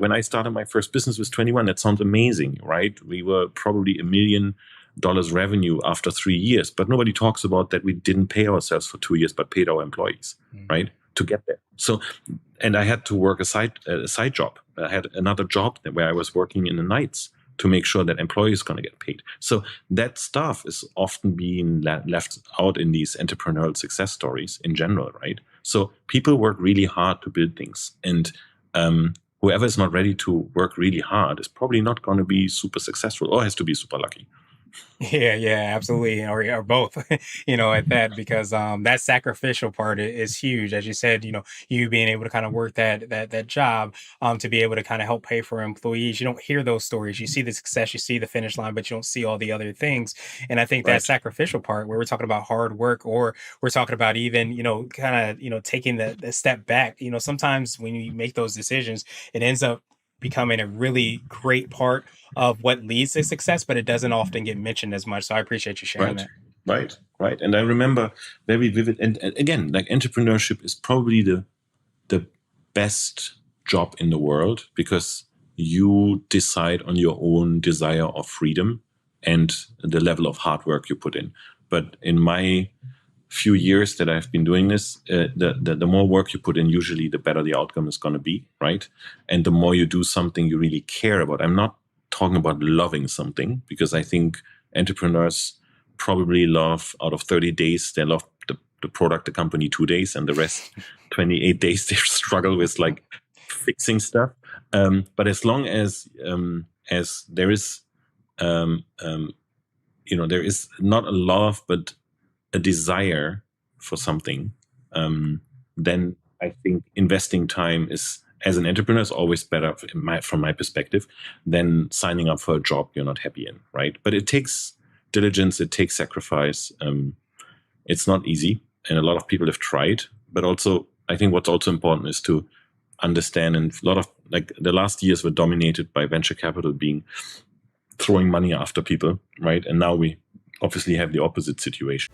When I started my first business with 21, that sounds amazing, right? We were probably $1 million revenue after 3 years, but nobody talks about that we didn't pay ourselves for 2 years, but paid our employees, right, to get there. So, and I had to work a side job. I had another job where I was working in the nights to make sure that employees going to get paid. So that stuff is often being left out in these entrepreneurial success stories in general, right? So people work really hard to build things, and whoever is not ready to work really hard is probably not going to be super successful, or has to be super lucky. Yeah, absolutely, or both, at that, because that sacrificial part is huge, as you said. You being able to kind of work that job, to be able to kind of help pay for employees. You don't hear those stories. You see the success, you see the finish line, but you don't see all the other things. And I think that Right. sacrificial part, where we're talking about hard work, or we're talking about even kind of taking the step back. Sometimes when you make those decisions, it ends up becoming a really great part of what leads to success, but it doesn't often get mentioned as much. So I appreciate you sharing Right. that. Right. And I remember very vivid. And again, like entrepreneurship is probably the best job in the world, because you decide on your own desire of freedom and the level of hard work you put in. But in my few years that I've been doing this, the more work you put in, usually the better the outcome is going to be, right? And the more you do something you really care about. I'm not talking about loving something, because I think entrepreneurs probably love, out of 30 days, they love the product, the company 2 days, and the rest 28 days they struggle with like fixing stuff. But as long as there is there is not a love but a desire for something, then I think investing time is, as an entrepreneur, is always better from my perspective than signing up for a job you're not happy in, right? But it takes diligence, it takes sacrifice. It's not easy, and a lot of people have tried. But also, I think what's also important is to understand, and a lot of like the last years were dominated by venture capital being throwing money after people, right? And now we obviously have the opposite situation.